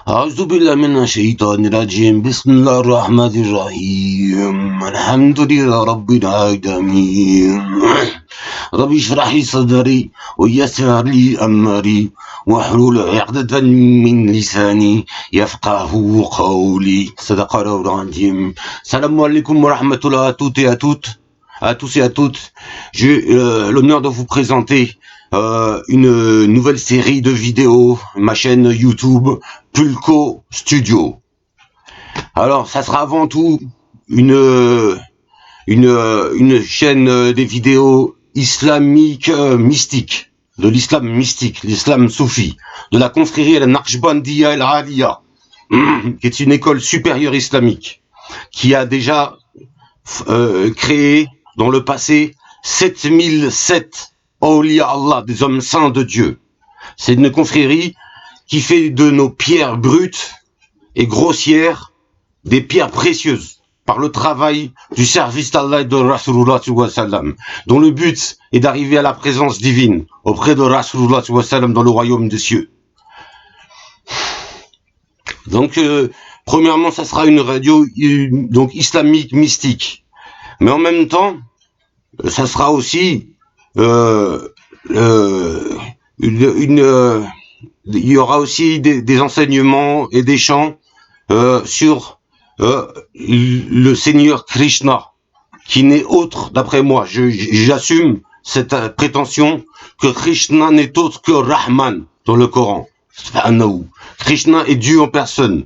أعوذ بالله من الشيطان الرجيم بسم الله الرحمن الرحيم الحمد لله رب العالمين رب اشرح لي صدري ويسر لي أمري واحلل عقدة من لساني يفقه قولي صدق الله العظيم. Salam alaikum wa rahmatullah à toutes et à toutes, à tous et à toutes. J'ai l'honneur de vous présenter une nouvelle série de vidéos, ma chaîne YouTube Pulco Studio. Alors, ça sera avant tout une chaîne des vidéos islamiques mystiques, de l'islam mystique, l'islam soufi, de la confrérie la Naqshbandiya El Aliya, qui est une école supérieure islamique, qui a déjà créé dans le passé 7007 Awliya Allah, des hommes saints de Dieu. C'est une confrérie qui fait de nos pierres brutes et grossières des pierres précieuses par le travail du service d'Allah et de Rasulullah sallam, dont le but est d'arriver à la présence divine auprès de Rasulullah sallam dans le royaume des cieux. Donc, premièrement, ça sera une radio donc islamique mystique, mais en même temps, ça sera aussi il y aura aussi des enseignements et des chants sur le Seigneur Krishna, qui n'est autre, d'après moi, j'assume cette prétention, que Krishna n'est autre que Rahman dans le Coran. Krishna est Dieu en personne.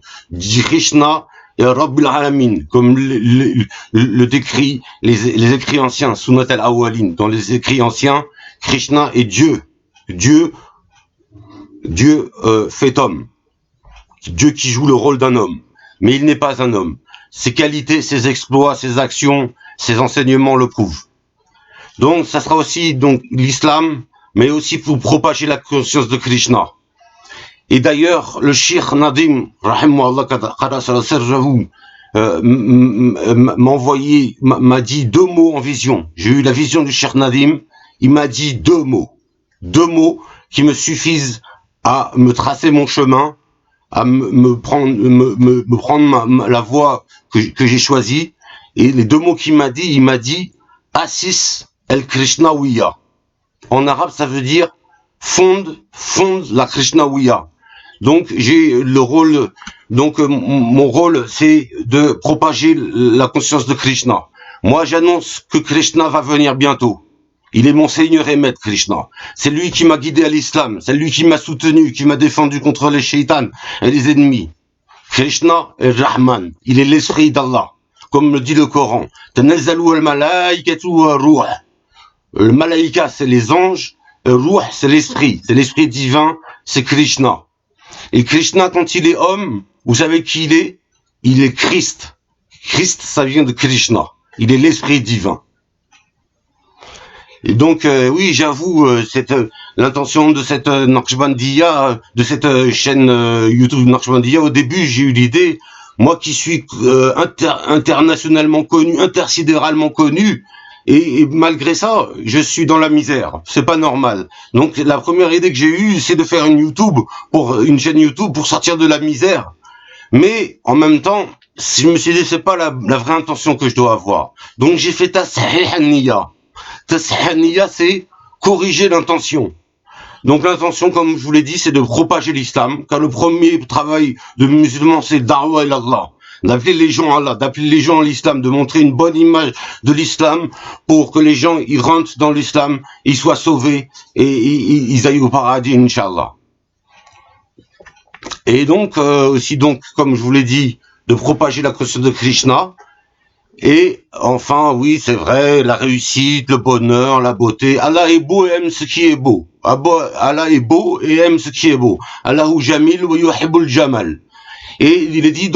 Krishna est Rabbil Alamin, comme le décrit les écrits anciens, Sunnat al-Awwalin. Dans les écrits anciens, Krishna est Dieu. Dieu fait homme. Dieu qui joue le rôle d'un homme. Mais il n'est pas un homme. Ses qualités, ses exploits, ses actions, ses enseignements le prouvent. Donc, ça sera aussi donc l'islam, mais aussi pour propager la conscience de Krishna. Et d'ailleurs, le Cheikh Nadim, m'a dit 2 mots en vision. J'ai eu la vision du Cheikh Nadim, il m'a dit 2 mots. 2 mots qui me suffisent à me tracer mon chemin, à me prendre la voie que j'ai choisie. Et les 2 mots qu'il m'a dit Assis el Krishnawiya. En arabe, ça veut dire fonde la Krishnawiya. Donc j'ai le rôle, donc mon rôle c'est de propager la conscience de Krishna. Moi j'annonce que Krishna va venir bientôt. Il est mon Seigneur et Maître Krishna. C'est lui qui m'a guidé à l'islam, c'est lui qui m'a soutenu, qui m'a défendu contre les shaitans et les ennemis. Krishna est Rahman, il est l'esprit d'Allah, comme le dit le Coran. Tanazzalu al-malaikatu wa-ruh. Le malaïka c'est les anges, ruh c'est l'esprit divin, c'est Krishna. Et Krishna, quand il est homme, vous savez qui il est? Il est Christ. Christ, ça vient de Krishna. Il est l'esprit divin. Et donc, oui, j'avoue, l'intention de cette Naqshbandiya, de cette chaîne YouTube Naqshbandiya, au début, j'ai eu l'idée, moi qui suis internationalement connu, intersidéralement connu, et malgré ça, je suis dans la misère. C'est pas normal. Donc la première idée que j'ai eue, c'est de faire une chaîne YouTube pour sortir de la misère. Mais en même temps, je me suis dit c'est pas la vraie intention que je dois avoir. Donc j'ai fait Tasahih an-Niyya. Tasahih an-Niyya, c'est corriger l'intention. Donc l'intention, comme je vous l'ai dit, c'est de propager l'islam, car le premier travail de musulman, c'est Da'wa ilallah. D'appeler les gens à Allah, d'appeler les gens à l'islam, de montrer une bonne image de l'islam pour que les gens ils rentrent dans l'islam, ils soient sauvés et ils aillent au paradis, Inch'Allah. Et donc, aussi, donc, comme je vous l'ai dit, de propager la conscience de Krishna. Et enfin, oui, c'est vrai, la réussite, le bonheur, la beauté. Allah est beau et aime ce qui est beau. Allah est beau et aime ce qui est beau. Allahu jamil wa yuhibbul jamal. Et il est dit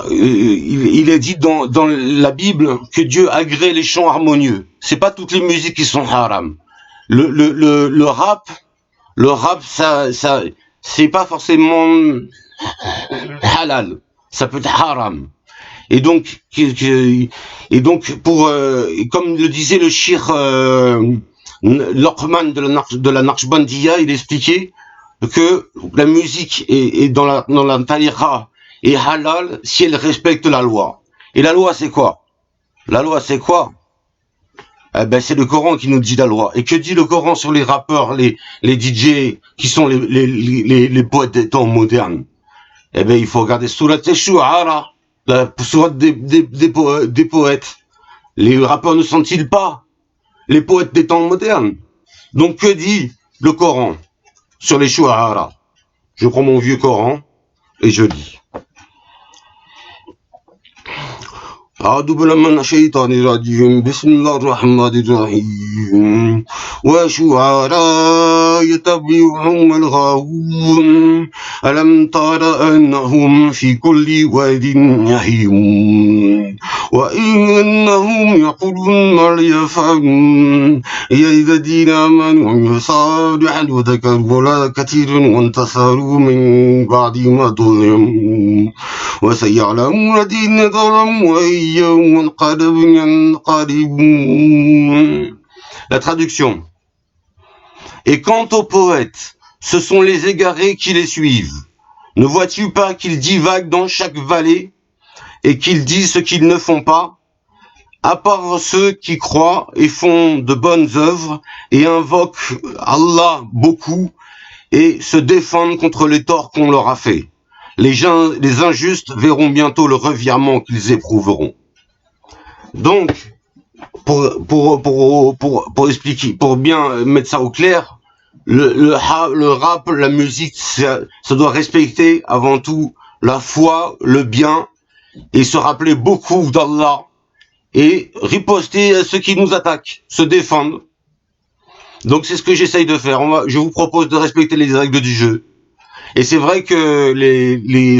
il est dit dans la Bible que Dieu agrée les chants harmonieux. C'est pas toutes les musiques qui sont haram. Le rap, ça, c'est pas forcément halal. Ça peut être haram. Et donc pour, comme le disait le Cheikh Luqman de la Naqshbandiya, il expliquait que la musique est dans la tariqa est halal si elle respecte la loi. Et la loi, c'est quoi? La loi, c'est quoi? Eh ben, c'est le Coran qui nous dit la loi. Et que dit le Coran sur les rappeurs, les DJ, qui sont les poètes des temps modernes? Eh ben, il faut regarder Surat al-Shu'ara, la sourate des poètes. Les rappeurs ne sont-ils pas les poètes des temps modernes? Donc, que dit le Coran sur les Shu'ara? Je prends mon vieux Coran et je lis. أعوذ بالله من الشيطان الرجيم بسم الله الرحمن الرحيم وشعراء يتبعهم الغاوون ألم تر أنهم في كل واد يهيمون وإنهم يقولون ما لا يفعلون يا الذين آمنوا صالحا وذكروا ولا كثير وانتصروا من بعد ما ظلموا وسيعلم الذين ظلموا يوم القلب ينقلبون. La traduction. Et quant aux poètes, ce sont les égarés qui les suivent. Ne vois-tu pas qu'ils divaguent dans chaque vallée et qu'ils disent ce qu'ils ne font pas, à part ceux qui croient et font de bonnes œuvres et invoquent Allah beaucoup et se défendent contre les torts qu'on leur a fait. Les injustes verront bientôt le revirement qu'ils éprouveront. Donc, pour expliquer, pour bien mettre ça au clair, le rap, la musique, ça doit respecter avant tout la foi, le bien, et se rappeler beaucoup d'Allah, et riposter à ceux qui nous attaquent, se défendre. Donc c'est ce que j'essaye de faire. Je vous propose de respecter les règles du jeu. Et c'est vrai que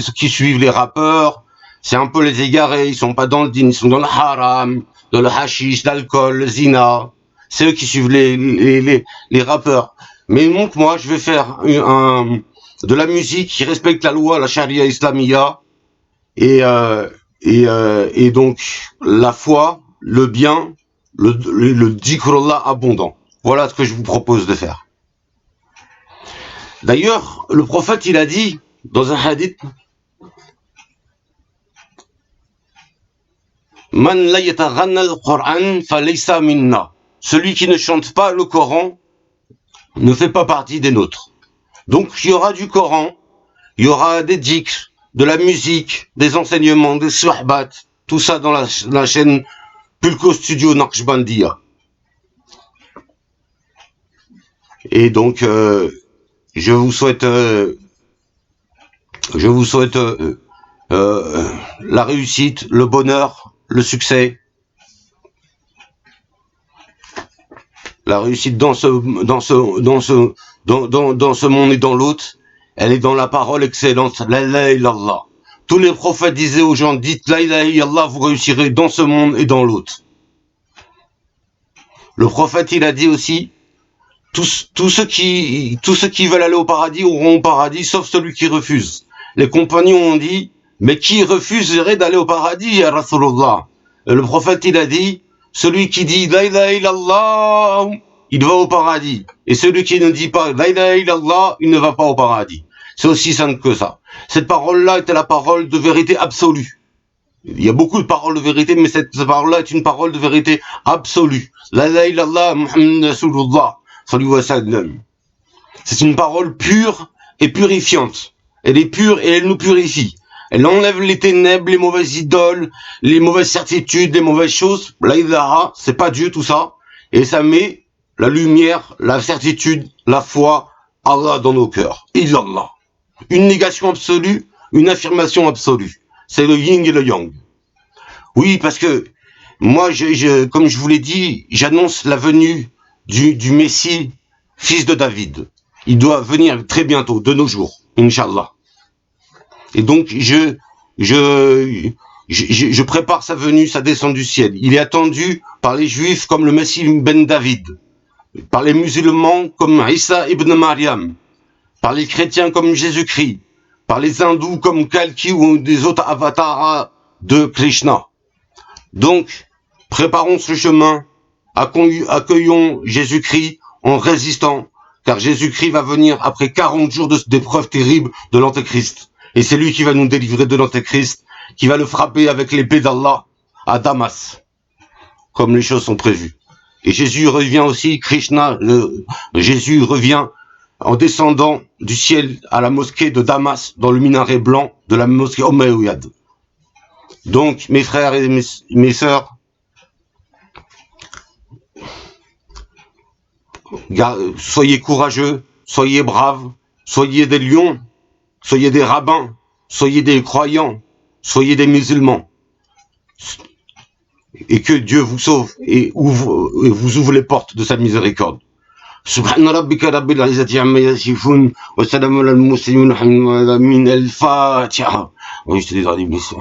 ceux qui suivent les rappeurs, c'est un peu les égarés, ils sont pas dans le din, ils sont dans le haram, dans le hashish, l'alcool, le zina. C'est eux qui suivent les rappeurs. Mais donc moi, je vais faire de la musique qui respecte la loi, la charia islamia, et donc la foi, le bien, le dhikrullah abondant. Voilà ce que je vous propose de faire. D'ailleurs, le prophète, il a dit dans un hadith, Man la yataghanna al-Qur'an falaysa minna. Celui qui ne chante pas le Coran ne fait pas partie des nôtres. Donc il y aura du Coran, il y aura des dhikrs, de la musique, des enseignements, des suhbat, tout ça dans la chaîne Pulco Studio Naqshbandiya. Et donc je vous souhaite la réussite, le bonheur, le succès, la réussite dans ce monde et dans l'autre, elle est dans la parole excellente, la ilaha illallah. Tous les prophètes disaient aux gens, dites la ilaha illallah, vous réussirez dans ce monde et dans l'autre. Le prophète, il a dit aussi, tous ceux qui veulent aller au paradis auront au paradis, sauf celui qui refuse. Les compagnons ont dit, mais qui refuserait d'aller au paradis, ya Rasulullah? Le prophète, il a dit, celui qui dit la ilaha illallah, il va au paradis. Et celui qui ne dit pas la ilaha illallah, il ne va pas au paradis. C'est aussi simple que ça. Cette parole-là était la parole de vérité absolue. Il y a beaucoup de paroles de vérité, mais cette parole-là est une parole de vérité absolue. La ilaha illallah, Muhammad Rasulullah, sallallahu alayhi wa sallam. C'est une parole pure et purifiante. Elle est pure et elle nous purifie. Elle enlève les ténèbres, les mauvaises idoles, les mauvaises certitudes, les mauvaises choses. La ilaha, c'est pas Dieu tout ça. Et ça met la lumière, la certitude, la foi, Allah dans nos cœurs. Illallah. Une négation absolue, une affirmation absolue. C'est le yin et le yang. Oui, parce que moi, comme je vous l'ai dit, j'annonce la venue du Messie, fils de David. Il doit venir très bientôt, de nos jours, Inch'Allah. Et donc, je prépare sa venue, sa descente du ciel. Il est attendu par les Juifs comme le Messie ben David, par les musulmans comme Isa ibn Maryam, par les chrétiens comme Jésus-Christ, par les hindous comme Kalki ou des autres avatars de Krishna. Donc, préparons ce chemin, accueillons Jésus-Christ en résistant, car Jésus-Christ va venir après 40 jours d'épreuves terribles de l'Antéchrist. Et c'est lui qui va nous délivrer de l'Antéchrist, qui va le frapper avec l'épée d'Allah à Damas, comme les choses sont prévues. Et Jésus revient aussi, Jésus revient en descendant du ciel à la mosquée de Damas, dans le minaret blanc de la mosquée Omeyyade. Donc, mes frères et mes sœurs, soyez courageux, soyez braves, soyez des lions, soyez des rabbins, soyez des croyants, soyez des musulmans. Et que Dieu vous sauve et vous ouvre les portes de sa miséricorde. سبحان ربك رب العزة عما يصفون وسلام على المرسلين من الفاتحة ويشتري ظالم بسم